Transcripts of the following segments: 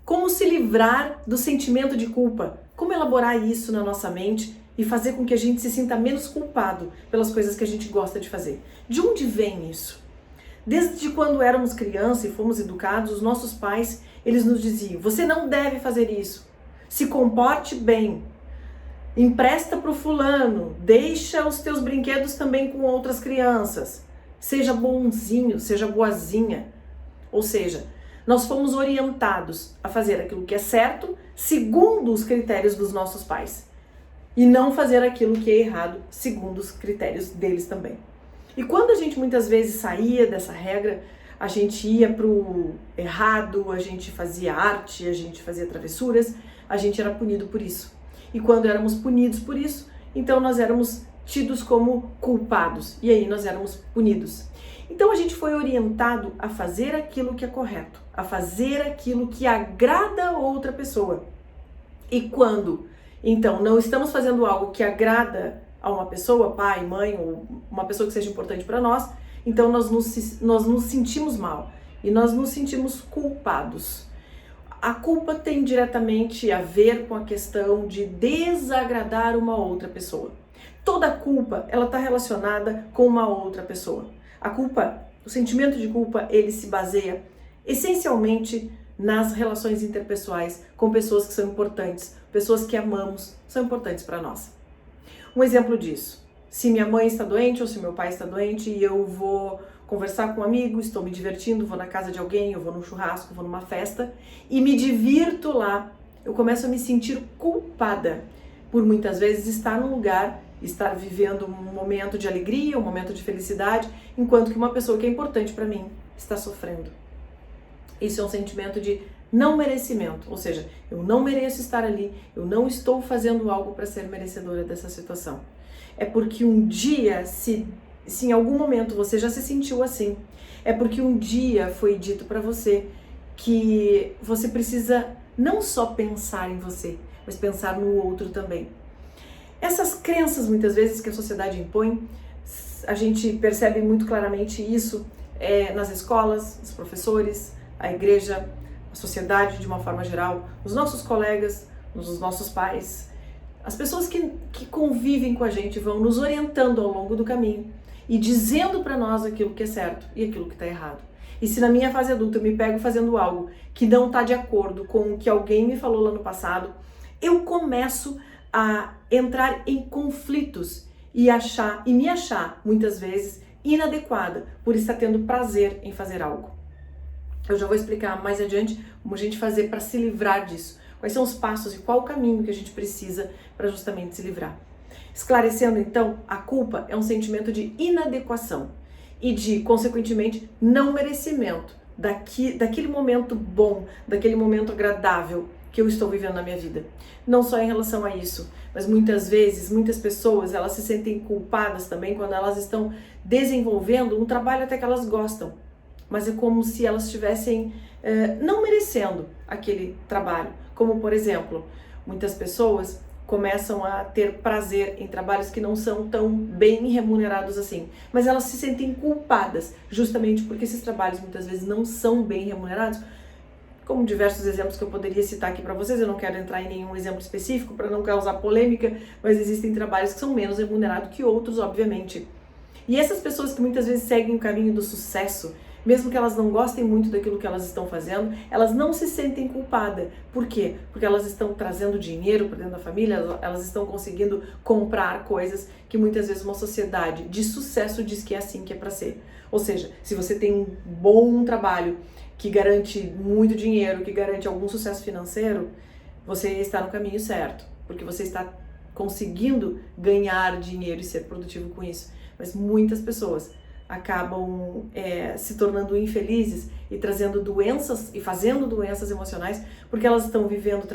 Como se livrar do sentimento de culpa? Como elaborar isso na nossa mente e fazer com que a gente se sinta menos culpado pelas coisas que a gente gosta de fazer? De onde vem isso? Desde quando éramos crianças e fomos educados, os nossos pais, eles nos diziam: você não deve fazer isso, se comporte bem, empresta para o fulano, deixa os teus brinquedos também com outras crianças, seja bonzinho, seja boazinha. Ou seja, nós fomos orientados a fazer aquilo que é certo segundo os critérios dos nossos pais e não fazer aquilo que é errado segundo os critérios deles também. E quando a gente muitas vezes saía dessa regra, a gente ia pro errado, a gente fazia arte, a gente fazia travessuras, a gente era punido por isso. E quando éramos punidos por isso, então nós éramos tidos como culpados e aí nós éramos punidos. Então a gente foi orientado a fazer aquilo que é correto, a fazer aquilo que agrada a outra pessoa. E quando, então, não estamos fazendo algo que agrada a uma pessoa, pai, mãe, ou uma pessoa que seja importante para nós, então nós nos sentimos mal e nós nos sentimos culpados. A culpa tem diretamente a ver com a questão de desagradar uma outra pessoa. Toda culpa, ela está relacionada com uma outra pessoa. A culpa, o sentimento de culpa, ele se baseia essencialmente nas relações interpessoais com pessoas que são importantes, pessoas que amamos, são importantes para nós. Um exemplo disso: se minha mãe está doente ou se meu pai está doente e eu vou conversar com um amigo, estou me divertindo, vou na casa de alguém, eu vou num churrasco, vou numa festa e me divirto lá, eu começo a me sentir culpada por muitas vezes estar num lugar, estar vivendo um momento de alegria, um momento de felicidade, enquanto que uma pessoa que é importante para mim está sofrendo. Isso é um sentimento de não merecimento, ou seja, eu não mereço estar ali, eu não estou fazendo algo para ser merecedora dessa situação. É porque um dia, se em algum momento você já se sentiu assim, é porque um dia foi dito para você que você precisa não só pensar em você, mas pensar no outro também. Essas crenças, muitas vezes, que a sociedade impõe, a gente percebe muito claramente isso nas escolas, os professores, a igreja, a sociedade de uma forma geral, os nossos colegas, os nossos pais. As pessoas que convivem com a gente vão nos orientando ao longo do caminho e dizendo para nós aquilo que é certo e aquilo que está errado. E se na minha fase adulta eu me pego fazendo algo que não está de acordo com o que alguém me falou lá no passado, eu começo a entrar em conflitos e me achar muitas vezes inadequada por estar tendo prazer em fazer algo. Eu já vou explicar mais adiante como a gente fazer para se livrar disso. Quais são os passos e qual o caminho que a gente precisa para justamente se livrar. Esclarecendo então, a culpa é um sentimento de inadequação e de, consequentemente, não merecimento daquele momento bom, daquele momento agradável que eu estou vivendo na minha vida. Não só em relação a isso, mas muitas vezes, muitas pessoas, elas se sentem culpadas também quando elas estão desenvolvendo um trabalho até que elas gostam, mas é como se elas estivessem não merecendo aquele trabalho. Como, por exemplo, muitas pessoas começam a ter prazer em trabalhos que não são tão bem remunerados assim, mas elas se sentem culpadas, justamente porque esses trabalhos muitas vezes não são bem remunerados, como diversos exemplos que eu poderia citar aqui para vocês. Eu não quero entrar em nenhum exemplo específico para não causar polêmica, mas existem trabalhos que são menos remunerados que outros, obviamente. E essas pessoas que muitas vezes seguem o caminho do sucesso, mesmo que elas não gostem muito daquilo que elas estão fazendo, elas não se sentem culpadas. Por quê? Porque elas estão trazendo dinheiro para dentro da família, elas estão conseguindo comprar coisas que muitas vezes uma sociedade de sucesso diz que é assim que é para ser. Ou seja, se você tem um bom trabalho que garante muito dinheiro, que garante algum sucesso financeiro, você está no caminho certo, porque você está conseguindo ganhar dinheiro e ser produtivo com isso. Mas muitas pessoas acabam se tornando infelizes e trazendo doenças e fazendo doenças emocionais porque elas estão vivendo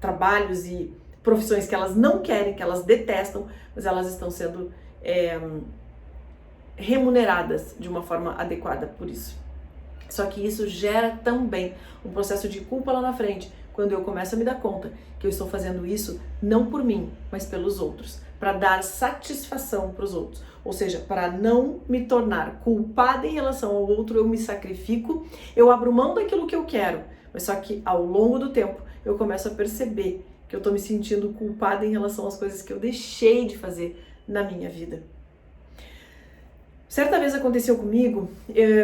trabalhos e profissões que elas não querem, que elas detestam, mas elas estão sendo remuneradas de uma forma adequada por isso. Só que isso gera também um processo de culpa lá na frente, quando eu começo a me dar conta que eu estou fazendo isso não por mim, mas pelos outros, para dar satisfação para os outros. Ou seja, para não me tornar culpada em relação ao outro, eu me sacrifico, eu abro mão daquilo que eu quero, Mas só que ao longo do tempo eu começo a perceber que eu tô me sentindo culpada em relação às coisas que eu deixei de fazer na minha vida. Certa vez aconteceu comigo,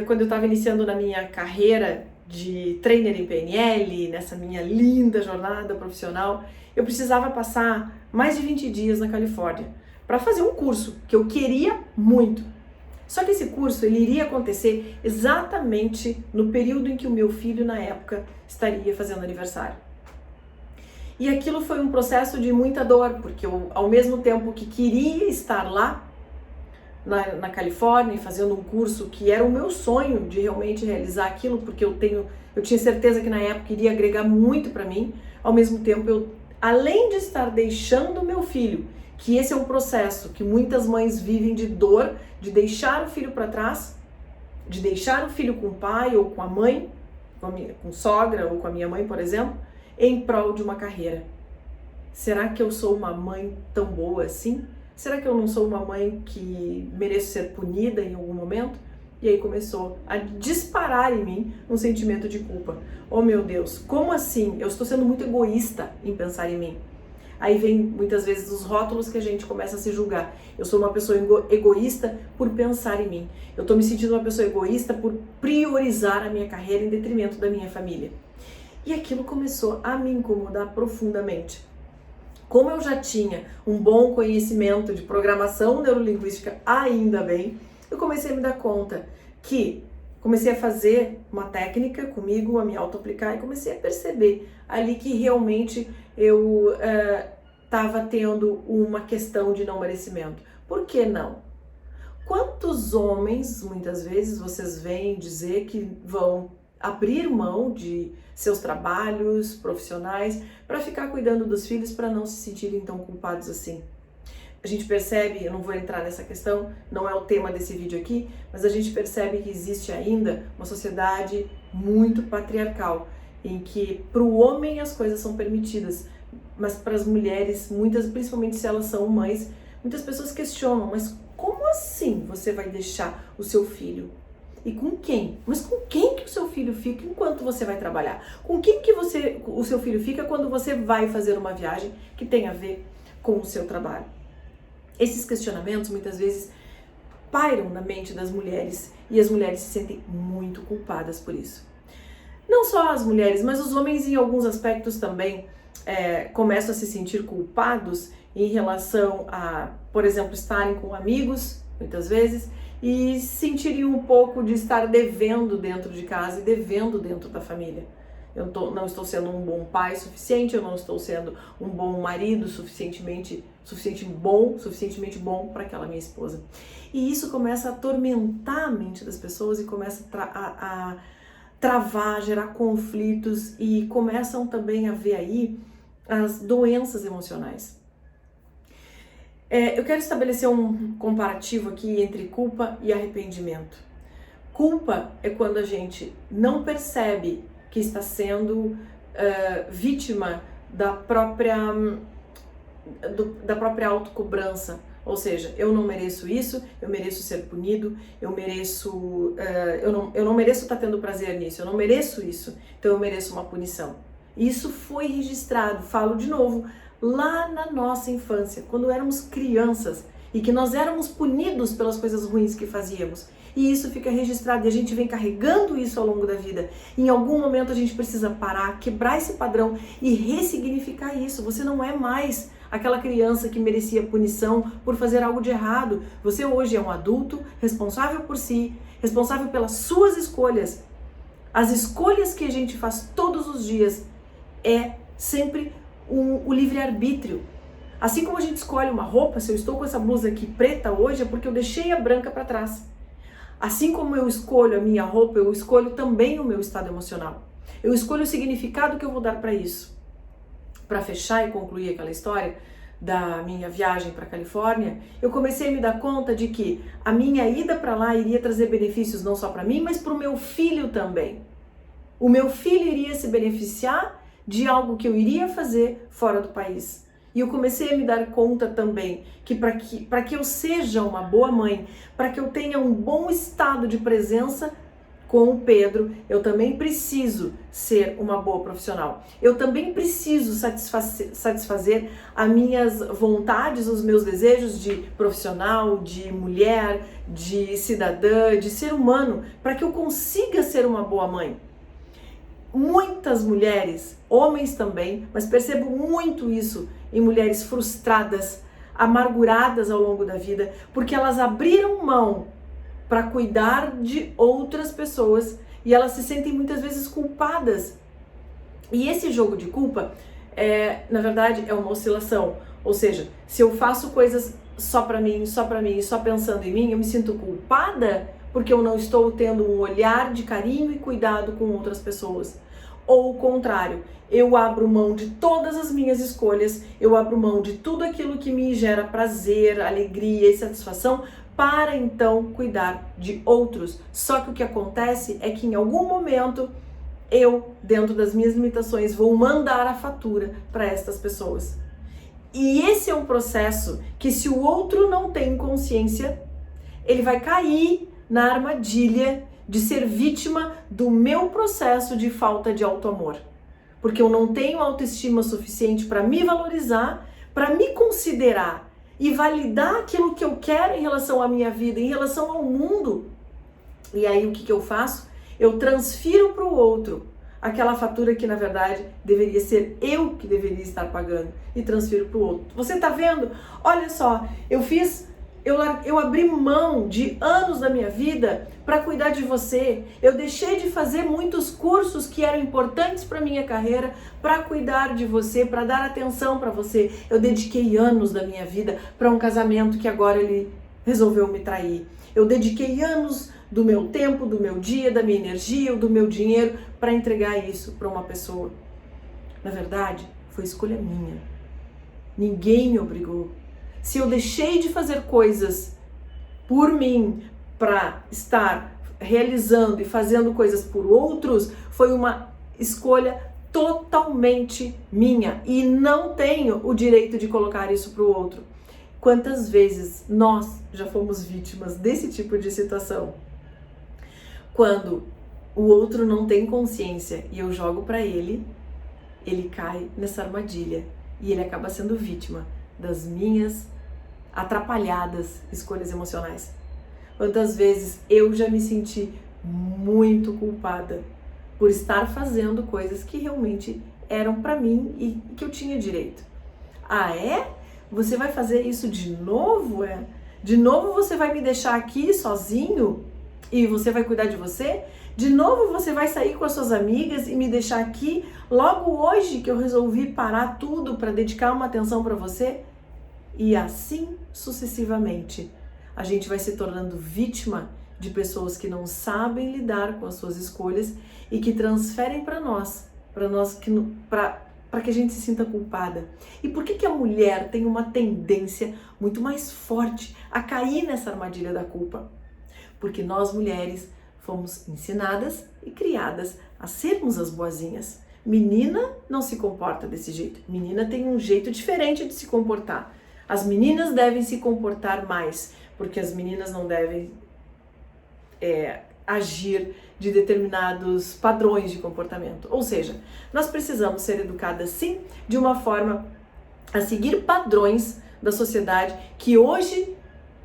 quando eu estava iniciando na minha carreira de trainer em PNL, nessa minha linda jornada profissional, eu precisava passar mais de 20 dias na Califórnia para fazer um curso que eu queria muito. Só que esse curso ele iria acontecer exatamente no período em que o meu filho, na época, estaria fazendo aniversário. E aquilo foi um processo de muita dor, porque eu, ao mesmo tempo que queria estar lá, na Califórnia, fazendo um curso que era o meu sonho de realmente realizar aquilo, porque eu tinha certeza que na época iria agregar muito para mim. Ao mesmo tempo, eu, além de estar deixando o meu filho, que esse é um processo que muitas mães vivem de dor, de deixar o filho para trás, de deixar o filho com o pai ou com a mãe, com sogra ou com a minha mãe, por exemplo, em prol de uma carreira. Será que eu sou uma mãe tão boa assim? Será que eu não sou uma mãe que mereço ser punida em algum momento? E aí começou a disparar em mim um sentimento de culpa. Oh meu Deus, como assim? Eu estou sendo muito egoísta em pensar em mim. Aí vem muitas vezes os rótulos que a gente começa a se julgar. Eu sou uma pessoa egoísta por pensar em mim. Eu estou me sentindo uma pessoa egoísta por priorizar a minha carreira em detrimento da minha família. E aquilo começou a me incomodar profundamente. Como eu já tinha um bom conhecimento de programação neurolinguística, ainda bem, eu comecei a me dar conta que comecei a fazer uma técnica comigo, a me auto-aplicar e comecei a perceber ali que realmente eu estava tendo uma questão de não merecimento. Por que não? Quantos homens, muitas vezes, vocês vêm dizer que vão abrir mão de seus trabalhos profissionais para ficar cuidando dos filhos, para não se sentirem tão culpados assim? A gente percebe, eu não vou entrar nessa questão, não é o tema desse vídeo aqui, mas a gente percebe que existe ainda uma sociedade muito patriarcal, em que para o homem as coisas são permitidas, mas para as mulheres, muitas, principalmente se elas são mães, muitas pessoas questionam, mas como assim você vai deixar o seu filho? E com quem? Mas com quem que o seu filho fica enquanto você vai trabalhar? Com quem que o seu filho fica quando você vai fazer uma viagem que tem a ver com o seu trabalho? Esses questionamentos muitas vezes pairam na mente das mulheres e as mulheres se sentem muito culpadas por isso. Não só as mulheres, mas os homens em alguns aspectos também começam a se sentir culpados em relação a, por exemplo, estarem com amigos, muitas vezes, e sentirem um pouco de estar devendo dentro de casa e devendo dentro da família. Eu não estou sendo um bom pai suficiente, eu não estou sendo um bom marido suficientemente bom para aquela minha esposa. E isso começa a atormentar a mente das pessoas e começa a travar, gerar conflitos e começam também a ver aí as doenças emocionais. Eu quero estabelecer um comparativo aqui entre culpa e arrependimento. Culpa é quando a gente não percebe que está sendo vítima da própria autocobrança. Ou seja, eu não mereço isso, eu mereço ser punido, eu não mereço estar tendo prazer nisso, eu não mereço isso, então eu mereço uma punição. Isso foi registrado, falo de novo, lá na nossa infância, quando éramos crianças e que nós éramos punidos pelas coisas ruins que fazíamos. E isso fica registrado e a gente vem carregando isso ao longo da vida. Em algum momento a gente precisa parar, quebrar esse padrão e ressignificar isso. Você não é mais aquela criança que merecia punição por fazer algo de errado. Você hoje é um adulto responsável por si, responsável pelas suas escolhas. As escolhas que a gente faz todos os dias é sempre o livre-arbítrio. Assim como a gente escolhe uma roupa, se eu estou com essa blusa aqui preta hoje, é porque eu deixei a branca para trás. Assim como eu escolho a minha roupa, eu escolho também o meu estado emocional. Eu escolho o significado que eu vou dar para isso. Para fechar e concluir aquela história da minha viagem para a Califórnia, eu comecei a me dar conta de que a minha ida para lá iria trazer benefícios não só para mim, mas para o meu filho também. O meu filho iria se beneficiar de algo que eu iria fazer fora do país. E eu comecei a me dar conta também que para que eu seja uma boa mãe, para que eu tenha um bom estado de presença com o Pedro, eu também preciso ser uma boa profissional. Eu também preciso satisfazer as minhas vontades, os meus desejos de profissional, de mulher, de cidadã, de ser humano, para que eu consiga ser uma boa mãe. Muitas mulheres, homens também, mas percebo muito isso em mulheres frustradas, amarguradas ao longo da vida, porque elas abriram mão para cuidar de outras pessoas e elas se sentem muitas vezes culpadas. E esse jogo de culpa, na verdade, é uma oscilação. Ou seja, se eu faço coisas só para mim, só pensando em mim, eu me sinto culpada porque eu não estou tendo um olhar de carinho e cuidado com outras pessoas. Ou o contrário, eu abro mão de todas as minhas escolhas, eu abro mão de tudo aquilo que me gera prazer, alegria e satisfação para então cuidar de outros. Só que o que acontece é que em algum momento eu, dentro das minhas limitações, vou mandar a fatura para estas pessoas. E esse é um processo que, se o outro não tem consciência, ele vai cair na armadilha de ser vítima do meu processo de falta de autoamor. Porque eu não tenho autoestima suficiente para me valorizar, para me considerar e validar aquilo que eu quero em relação à minha vida, em relação ao mundo. E aí o que eu faço? Eu transfiro para o outro aquela fatura que na verdade deveria ser eu que deveria estar pagando e transfiro para o outro. Você tá vendo? Olha só, eu abri mão de anos da minha vida para cuidar de você. Eu deixei de fazer muitos cursos que eram importantes para minha carreira para cuidar de você, para dar atenção para você. Eu dediquei anos da minha vida para um casamento que agora ele resolveu me trair. Eu dediquei anos do meu tempo, do meu dia, da minha energia, do meu dinheiro para entregar isso para uma pessoa. Na verdade, foi escolha minha. Ninguém me obrigou. Se eu deixei de fazer coisas por mim para estar realizando e fazendo coisas por outros, foi uma escolha totalmente minha e não tenho o direito de colocar isso para o outro. Quantas vezes nós já fomos vítimas desse tipo de situação? Quando o outro não tem consciência e eu jogo para ele cai nessa armadilha e ele acaba sendo vítima das minhas atrapalhadas escolhas emocionais. Quantas vezes eu já me senti muito culpada por estar fazendo coisas que realmente eram para mim e que eu tinha direito. Ah, é? Você vai fazer isso de novo? De novo você vai me deixar aqui sozinho e você vai cuidar de você? De novo você vai sair com as suas amigas e me deixar aqui logo hoje que eu resolvi parar tudo para dedicar uma atenção para você? E assim sucessivamente, a gente vai se tornando vítima de pessoas que não sabem lidar com as suas escolhas e que transferem para que a gente se sinta culpada. E por que a mulher tem uma tendência muito mais forte a cair nessa armadilha da culpa? Porque nós mulheres fomos ensinadas e criadas a sermos as boazinhas. Menina não se comporta desse jeito. Menina tem um jeito diferente de se comportar. As meninas devem se comportar mais, porque as meninas não devem agir de determinados padrões de comportamento. Ou seja, nós precisamos ser educadas sim, de uma forma a seguir padrões da sociedade que hoje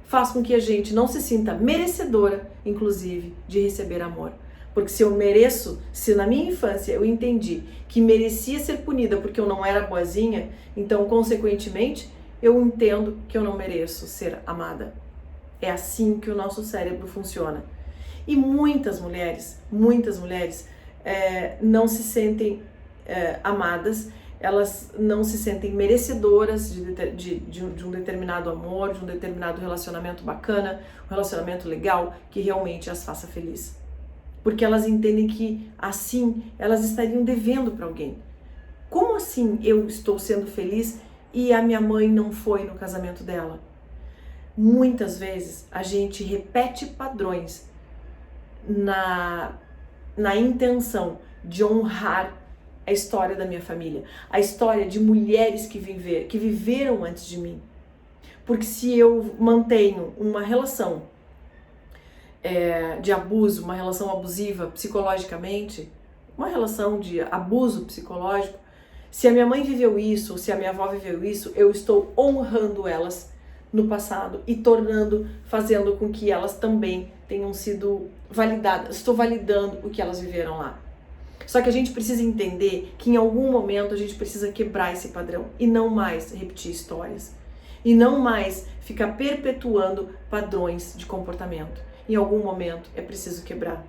faz com que a gente não se sinta merecedora, inclusive, de receber amor. Porque se eu mereço, se na minha infância eu entendi que merecia ser punida porque eu não era boazinha, então, consequentemente, eu entendo que eu não mereço ser amada. É assim que o nosso cérebro funciona. E muitas mulheres não se sentem amadas, elas não se sentem merecedoras de um determinado amor, de um determinado relacionamento bacana, um relacionamento legal que realmente as faça feliz. Porque elas entendem que assim elas estariam devendo para alguém. Como assim eu estou sendo feliz e a minha mãe não foi no casamento dela? Muitas vezes a gente repete padrões na intenção de honrar a história da minha família, a história de mulheres que viveram antes de mim. Porque se eu mantenho uma relação de abuso, uma relação abusiva psicologicamente, uma relação de abuso psicológico, se a minha mãe viveu isso, ou se a minha avó viveu isso, eu estou honrando elas no passado e fazendo com que elas também tenham sido validadas. Estou validando o que elas viveram lá. Só que a gente precisa entender que em algum momento a gente precisa quebrar esse padrão e não mais repetir histórias. E não mais ficar perpetuando padrões de comportamento. Em algum momento é preciso quebrar.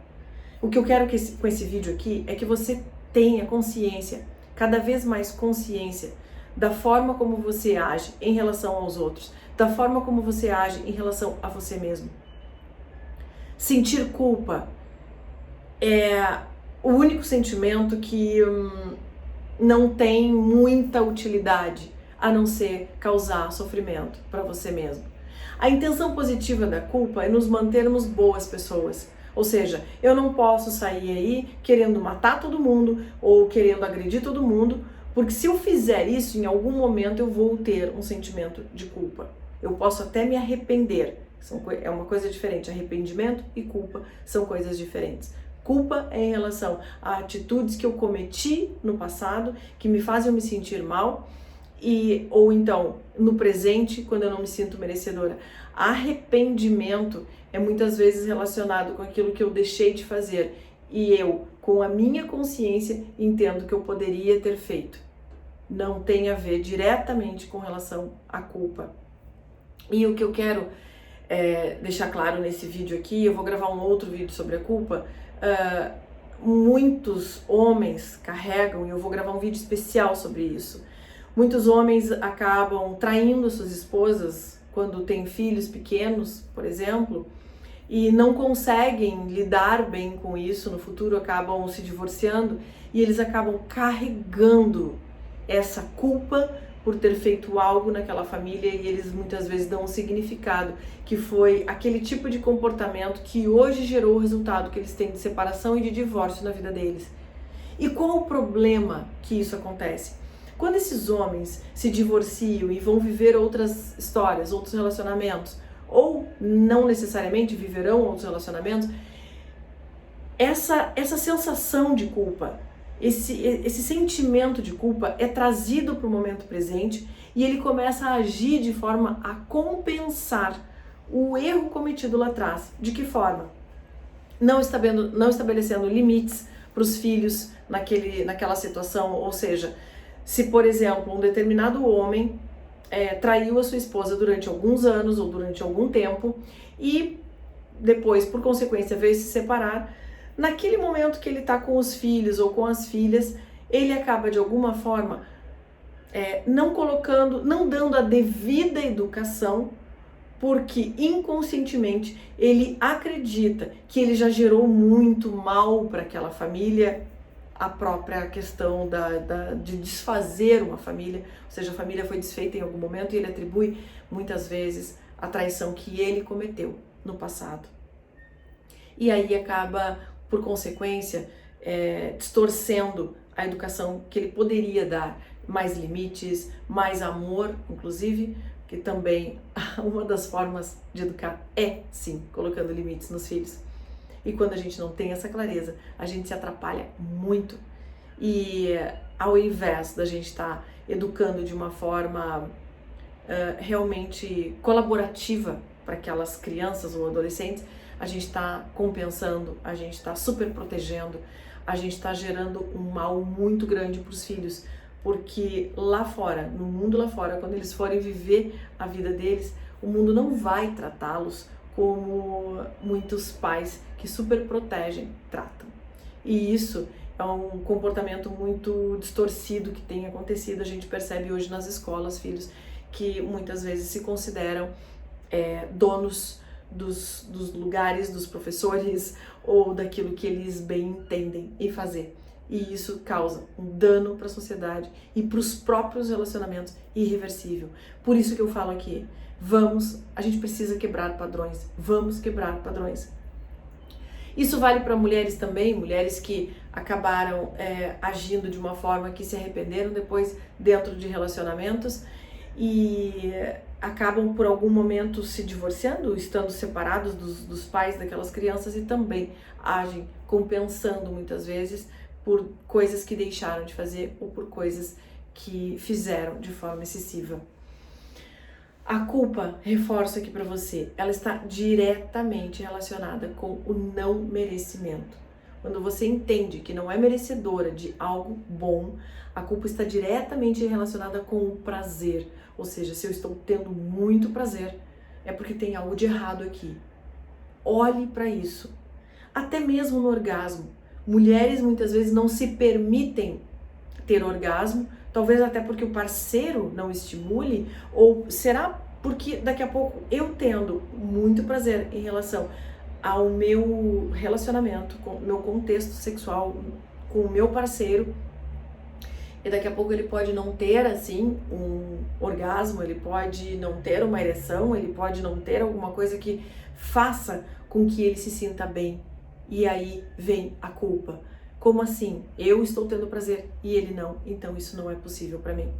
O que eu quero com esse vídeo aqui é que você tenha consciência, cada vez mais consciência, da forma como você age em relação aos outros, da forma como você age em relação a você mesmo. Sentir culpa é o único sentimento que não tem muita utilidade, a não ser causar sofrimento para você mesmo. A intenção positiva da culpa é nos mantermos boas pessoas. Ou seja, eu não posso sair aí querendo matar todo mundo ou querendo agredir todo mundo, porque se eu fizer isso, em algum momento eu vou ter um sentimento de culpa. Eu posso até me arrepender. É uma coisa diferente. Arrependimento e culpa são coisas diferentes. Culpa é em relação a atitudes que eu cometi no passado, que me fazem eu me sentir mal, ou então no presente, quando eu não me sinto merecedora. Arrependimento é muitas vezes relacionado com aquilo que eu deixei de fazer e eu, com a minha consciência, entendo que eu poderia ter feito. Não tem a ver diretamente com relação à culpa. E o que eu quero deixar claro nesse vídeo aqui, eu vou gravar um outro vídeo sobre a culpa. Muitos homens carregam, e eu vou gravar um vídeo especial sobre isso. Muitos homens acabam traindo suas esposas quando têm filhos pequenos, por exemplo, e não conseguem lidar bem com isso, no futuro acabam se divorciando e eles acabam carregando essa culpa por ter feito algo naquela família e eles muitas vezes dão um significado que foi aquele tipo de comportamento que hoje gerou o resultado que eles têm de separação e de divórcio na vida deles. E qual o problema que isso acontece? Quando esses homens se divorciam e vão viver outras histórias, outros relacionamentos, ou não necessariamente viverão outros relacionamentos, essa sensação de culpa, esse sentimento de culpa é trazido para o momento presente e ele começa a agir de forma a compensar o erro cometido lá atrás. De que forma? Não estabelecendo limites para os filhos naquela situação, ou seja, se, por exemplo, um determinado homem traiu a sua esposa durante alguns anos ou durante algum tempo e depois, por consequência, veio se separar, naquele momento que ele está com os filhos ou com as filhas, ele acaba de alguma forma não dando a devida educação, porque inconscientemente ele acredita que ele já gerou muito mal para aquela família. A própria questão de desfazer uma família, ou seja, a família foi desfeita em algum momento e ele atribui muitas vezes a traição que ele cometeu no passado. E aí acaba, por consequência, distorcendo a educação que ele poderia dar, mais limites, mais amor, inclusive, que também uma das formas de educar é, sim, colocando limites nos filhos. E quando a gente não tem essa clareza, a gente se atrapalha muito. E ao invés da gente estar educando de uma forma realmente colaborativa para aquelas crianças ou adolescentes, a gente está compensando, a gente está super protegendo, a gente está gerando um mal muito grande para os filhos. Porque lá fora, no mundo lá fora, quando eles forem viver a vida deles, o mundo não vai tratá-los como muitos pais que super protegem tratam. E isso é um comportamento muito distorcido que tem acontecido. A gente percebe hoje nas escolas, filhos que muitas vezes se consideram donos dos lugares, dos professores ou daquilo que eles bem entendem em fazer. E isso causa um dano para a sociedade e para os próprios relacionamentos irreversível. Por isso que eu falo aqui, a gente precisa quebrar padrões, vamos quebrar padrões. Isso vale para mulheres também, mulheres que acabaram agindo de uma forma que se arrependeram depois dentro de relacionamentos e acabam por algum momento se divorciando, estando separados dos pais daquelas crianças e também agem compensando muitas vezes por coisas que deixaram de fazer ou por coisas que fizeram de forma excessiva. A culpa, reforço aqui para você, ela está diretamente relacionada com o não merecimento. Quando você entende que não é merecedora de algo bom, a culpa está diretamente relacionada com o prazer. Ou seja, se eu estou tendo muito prazer, é porque tem algo de errado aqui. Olhe para isso. Até mesmo no orgasmo. Mulheres muitas vezes não se permitem ter orgasmo, talvez até porque o parceiro não estimule, ou será porque daqui a pouco eu tendo muito prazer em relação ao meu relacionamento, com o meu contexto sexual, com o meu parceiro, e daqui a pouco ele pode não ter assim um orgasmo, ele pode não ter uma ereção, ele pode não ter alguma coisa que faça com que ele se sinta bem. E aí vem a culpa. Como assim? Eu estou tendo prazer e ele não, então isso não é possível para mim.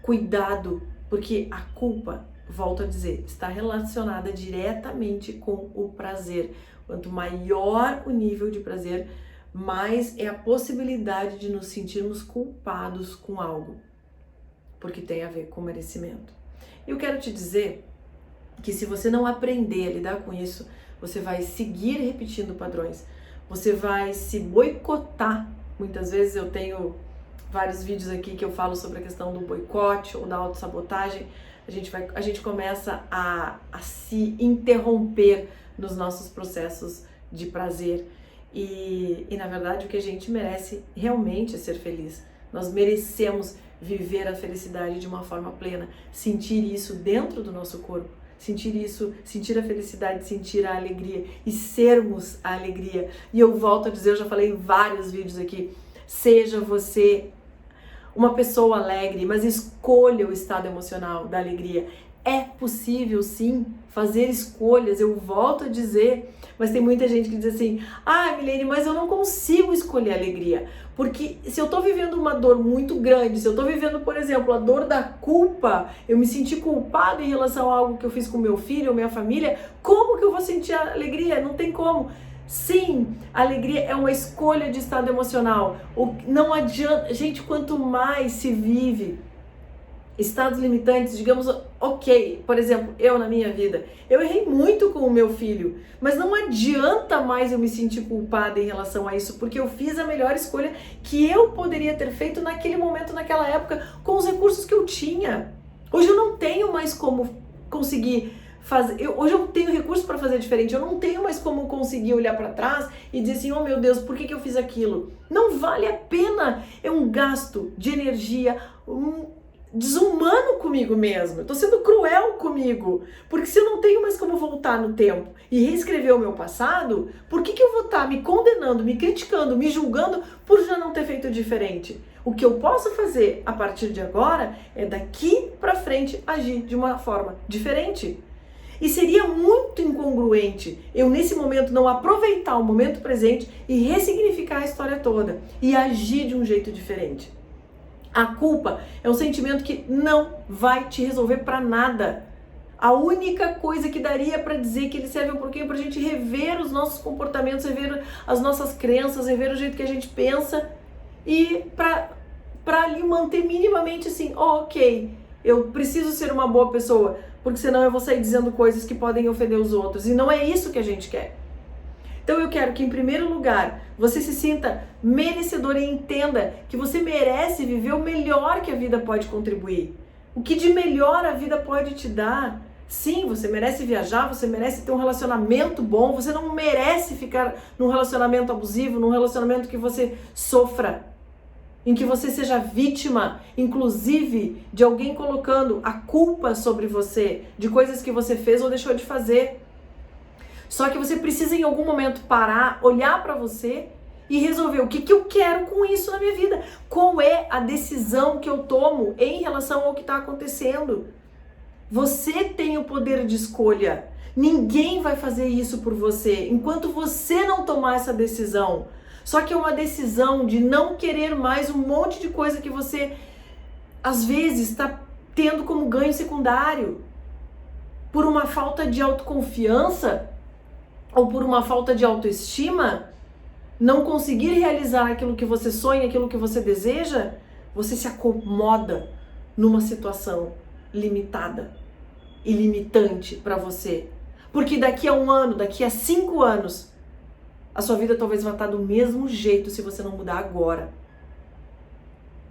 Cuidado, porque a culpa, volto a dizer, está relacionada diretamente com o prazer. Quanto maior o nível de prazer, mais é a possibilidade de nos sentirmos culpados com algo, porque tem a ver com merecimento. Eu quero te dizer que se você não aprender a lidar com isso, você vai seguir repetindo padrões, você vai se boicotar. Muitas vezes eu tenho vários vídeos aqui que eu falo sobre a questão do boicote ou da autossabotagem. A gente começa a se interromper nos nossos processos de prazer. E na verdade o que a gente merece realmente é ser feliz. Nós merecemos viver a felicidade de uma forma plena, sentir isso dentro do nosso corpo, sentir isso, sentir a felicidade, sentir a alegria e sermos a alegria. E eu volto a dizer, eu já falei em vários vídeos aqui, seja você uma pessoa alegre, mas escolha o estado emocional da alegria. É possível sim fazer escolhas, eu volto a dizer, mas tem muita gente que diz assim, Milene, mas eu não consigo escolher a alegria, porque se eu tô vivendo uma dor muito grande, se eu tô vivendo, por exemplo, a dor da culpa, eu me senti culpada em relação a algo que eu fiz com meu filho ou minha família, como que eu vou sentir a alegria? Não tem como. Sim, a alegria é uma escolha de estado emocional. Não adianta, gente, quanto mais se vive estados limitantes, digamos, ok, por exemplo, eu na minha vida, eu errei muito com o meu filho, mas não adianta mais eu me sentir culpada em relação a isso, porque eu fiz a melhor escolha que eu poderia ter feito naquele momento, naquela época, com os recursos que eu tinha. Hoje eu não tenho mais como conseguir fazer, hoje eu tenho recursos para fazer diferente, eu não tenho mais como conseguir olhar para trás e dizer assim, oh meu Deus, por que eu fiz aquilo? Não vale a pena, é um gasto de energia, desumano comigo mesmo, eu tô sendo cruel comigo, porque se eu não tenho mais como voltar no tempo e reescrever o meu passado, por que eu vou estar me condenando, me criticando, me julgando por já não ter feito diferente? O que eu posso fazer a partir de agora é daqui pra frente agir de uma forma diferente. E seria muito incongruente eu nesse momento não aproveitar o momento presente e ressignificar a história toda e agir de um jeito diferente. A culpa é um sentimento que não vai te resolver para nada. A única coisa que daria para dizer que ele serve um pouquinho para a gente rever os nossos comportamentos, rever as nossas crenças, rever o jeito que a gente pensa e para ali manter minimamente assim, ok, eu preciso ser uma boa pessoa, porque senão eu vou sair dizendo coisas que podem ofender os outros e não é isso que a gente quer. Então eu quero que, em primeiro lugar, você se sinta merecedor e entenda que você merece viver o melhor que a vida pode contribuir. O que de melhor a vida pode te dar. Sim, você merece viajar, você merece ter um relacionamento bom, você não merece ficar num relacionamento abusivo, num relacionamento que você sofra, em que você seja vítima, inclusive, de alguém colocando a culpa sobre você, de coisas que você fez ou deixou de fazer. Só que você precisa em algum momento parar, olhar para você e resolver o que eu quero com isso na minha vida. Qual é a decisão que eu tomo em relação ao que está acontecendo? Você tem o poder de escolha. Ninguém vai fazer isso por você enquanto você não tomar essa decisão. Só que é uma decisão de não querer mais um monte de coisa que você, às vezes, está tendo como ganho secundário. por uma falta de autoconfiança ou por uma falta de autoestima, não conseguir realizar aquilo que você sonha, aquilo que você deseja, você se acomoda numa situação limitada e limitante para você. Porque daqui a 1 ano, daqui a 5 anos, a sua vida talvez vá estar do mesmo jeito se você não mudar agora.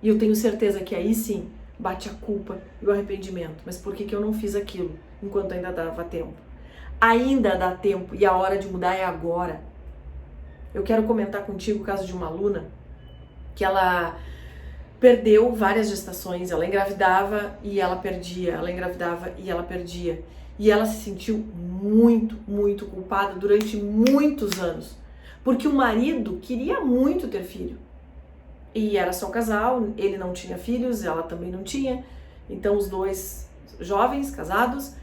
E eu tenho certeza que aí sim bate a culpa e o arrependimento. Mas por que eu não fiz aquilo enquanto ainda dava tempo? Ainda dá tempo e a hora de mudar é agora. Eu quero comentar contigo o caso de uma aluna que ela perdeu várias gestações, ela engravidava e ela perdia, ela engravidava e ela perdia. E ela se sentiu muito, muito culpada durante muitos anos, porque o marido queria muito ter filho. E era só um casal, ele não tinha filhos, ela também não tinha. Então os dois jovens, casados,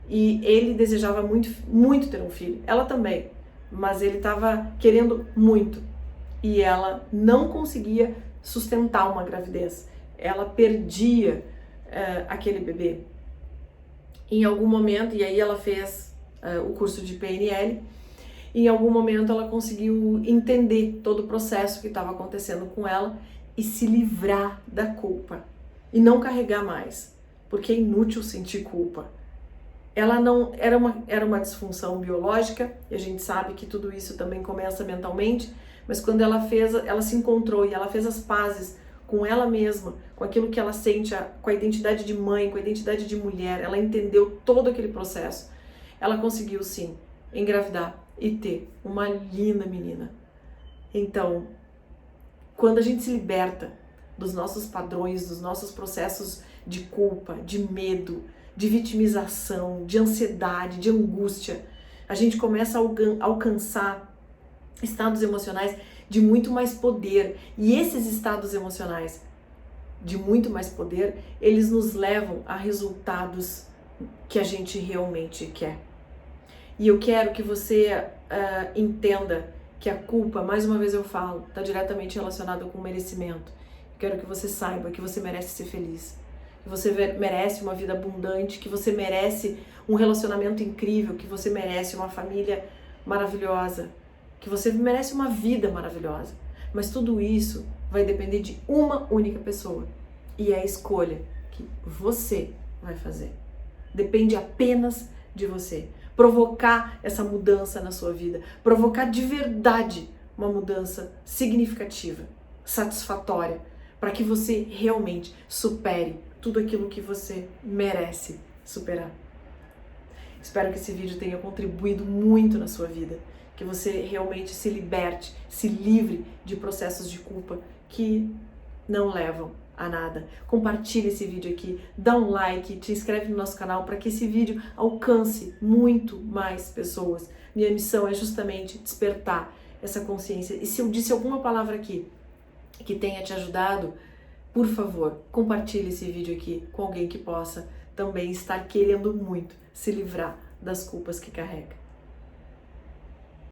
e ele desejava muito, muito ter um filho. Ela também, mas ele estava querendo muito. E ela não conseguia sustentar uma gravidez. Ela perdia aquele bebê. Em algum momento, e aí ela fez o curso de PNL, em algum momento ela conseguiu entender todo o processo que estava acontecendo com ela e se livrar da culpa e não carregar mais, porque é inútil sentir culpa. Ela não era uma disfunção biológica, e a gente sabe que tudo isso também começa mentalmente, mas quando ela se encontrou e ela fez as pazes com ela mesma, com aquilo que ela sente, com a identidade de mãe, com a identidade de mulher, ela entendeu todo aquele processo. Ela conseguiu sim engravidar e ter uma linda menina. Então, quando a gente se liberta dos nossos padrões, dos nossos processos de culpa, de medo, de vitimização, de ansiedade, de angústia, a gente começa a alcançar estados emocionais de muito mais poder. E esses estados emocionais de muito mais poder, eles nos levam a resultados que a gente realmente quer. E eu quero que você entenda que a culpa, mais uma vez eu falo, está diretamente relacionada com o merecimento. Eu quero que você saiba que você merece ser feliz, que você merece uma vida abundante, que você merece um relacionamento incrível, que você merece uma família maravilhosa, que você merece uma vida maravilhosa. Mas tudo isso vai depender de uma única pessoa. E é a escolha que você vai fazer. Depende apenas de você. Provocar essa mudança na sua vida. Provocar de verdade uma mudança significativa, satisfatória, para que você realmente supere tudo aquilo que você merece superar. Espero que esse vídeo tenha contribuído muito na sua vida, que você realmente se liberte, se livre de processos de culpa que não levam a nada. Compartilhe esse vídeo aqui, dá um like, te inscreve no nosso canal para que esse vídeo alcance muito mais pessoas. Minha missão é justamente despertar essa consciência. E se eu disse alguma palavra aqui que tenha te ajudado, por favor, compartilhe esse vídeo aqui com alguém que possa também estar querendo muito se livrar das culpas que carrega.